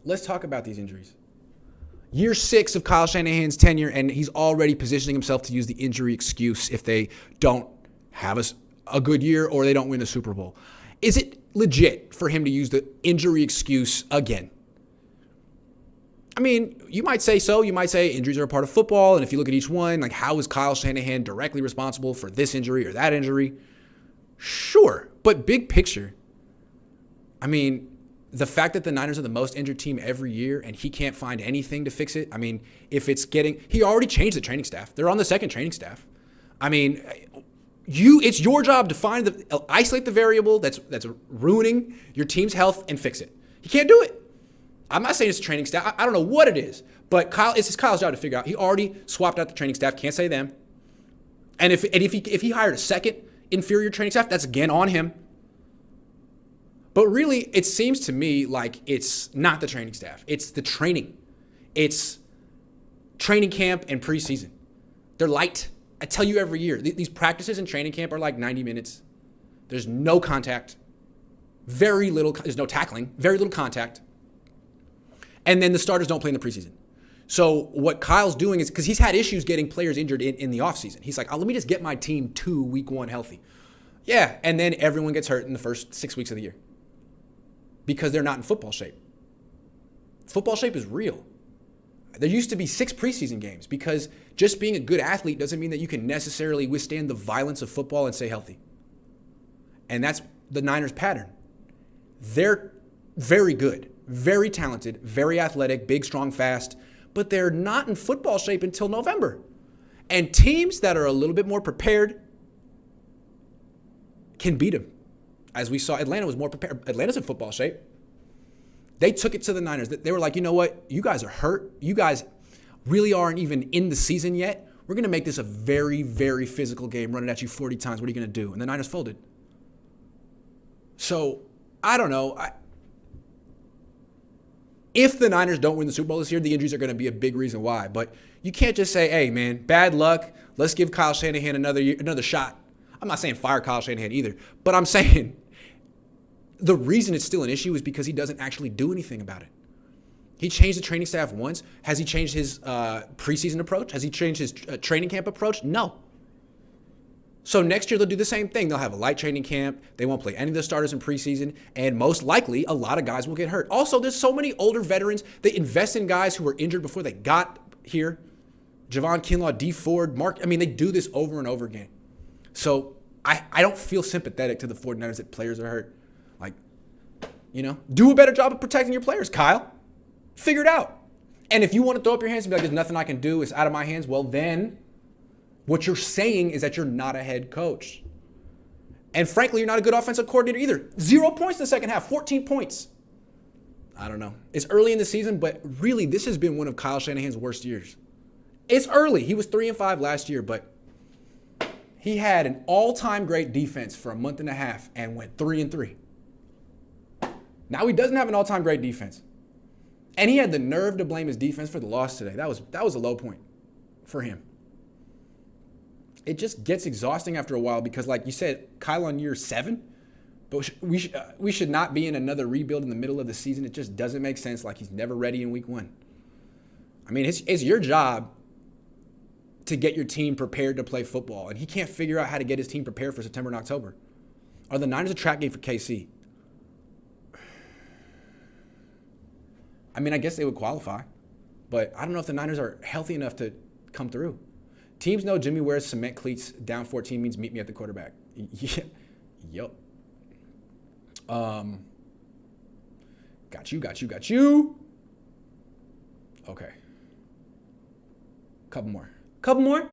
let's talk about these injuries. Year 6 of Kyle Shanahan's tenure, and he's already positioning himself to use the injury excuse if they don't have a good year or they don't win a Super Bowl. Is it legit for him to use the injury excuse again? I mean, you might say so. You might say injuries are a part of football, and if you look at each one, like how is Kyle Shanahan directly responsible for this injury or that injury? Sure, but big picture, I mean, the fact that the Niners are the most injured team every year and he can't find anything to fix it. I mean, if it's he already changed the training staff. They're on the second training staff. I mean, it's your job to isolate the variable that's ruining your team's health and fix it. He can't do it. I'm not saying it's training staff. I don't know what it is, but it's Kyle's job to figure out. He already swapped out the training staff. Can't say them. And if he hired a second inferior training staff, that's again on him. But really, it seems to me like it's not the training staff. It's the training. It's training camp and preseason. They're light. I tell you every year, these practices in training camp are like 90 minutes. There's no contact. There's no tackling. Very little contact. And then the starters don't play in the preseason. So what Kyle's doing is, because he's had issues getting players injured in the offseason. He's like, let me just get my team to week 1 healthy. Yeah, and then everyone gets hurt in the first 6 weeks of the year. Because they're not in football shape. Football shape is real. There used to be 6 preseason games because just being a good athlete doesn't mean that you can necessarily withstand the violence of football and stay healthy. And that's the Niners' pattern. They're very good, very talented, very athletic, big, strong, fast, but they're not in football shape until November. And teams that are a little bit more prepared can beat them. As we saw, Atlanta was more prepared. Atlanta's in football shape. They took it to the Niners. They were like, you know what? You guys are hurt. You guys really aren't even in the season yet. We're going to make this a very, very physical game, running at you 40 times. What are you going to do? And the Niners folded. So, I don't know. If the Niners don't win the Super Bowl this year, the injuries are going to be a big reason why. But you can't just say, hey, man, bad luck. Let's give Kyle Shanahan another shot. I'm not saying fire Kyle Shanahan either, but I'm saying the reason it's still an issue is because he doesn't actually do anything about it. He changed the training staff once. Has he changed his preseason approach? Has he changed his training camp approach? No. So next year they'll do the same thing. They'll have a light training camp. They won't play any of the starters in preseason, and most likely a lot of guys will get hurt. Also, there's so many older veterans. They invest in guys who were injured before they got here. Javon Kinlaw, D. Ford, Mark. I mean, they do this over and over again. So I don't feel sympathetic to the 49ers that players are hurt. Like, do a better job of protecting your players, Kyle. Figure it out. And if you want to throw up your hands and be like, there's nothing I can do, it's out of my hands, well then, what you're saying is that you're not a head coach. And frankly, you're not a good offensive coordinator either. 0 points in the second half, 14 points. I don't know. It's early in the season, but really, this has been one of Kyle Shanahan's worst years. It's early. He was 3-5 last year, but he had an all-time great defense for a month and a half and went 3-3. Now he doesn't have an all-time great defense. And he had the nerve to blame his defense for the loss today. That was a low point for him. It just gets exhausting after a while because, like you said, Kyle on year 7, but we should not be in another rebuild in the middle of the season. It just doesn't make sense. Like he's never ready in week 1. I mean, it's your job to get your team prepared to play football, and he can't figure out how to get his team prepared for September and October. Are the Niners a trap game for KC? I mean, I guess they would qualify, but I don't know if the Niners are healthy enough to come through. Teams know Jimmy wears cement cleats down 14 means meet me at the quarterback. Yeah. Yep. Got you. Okay. Couple more.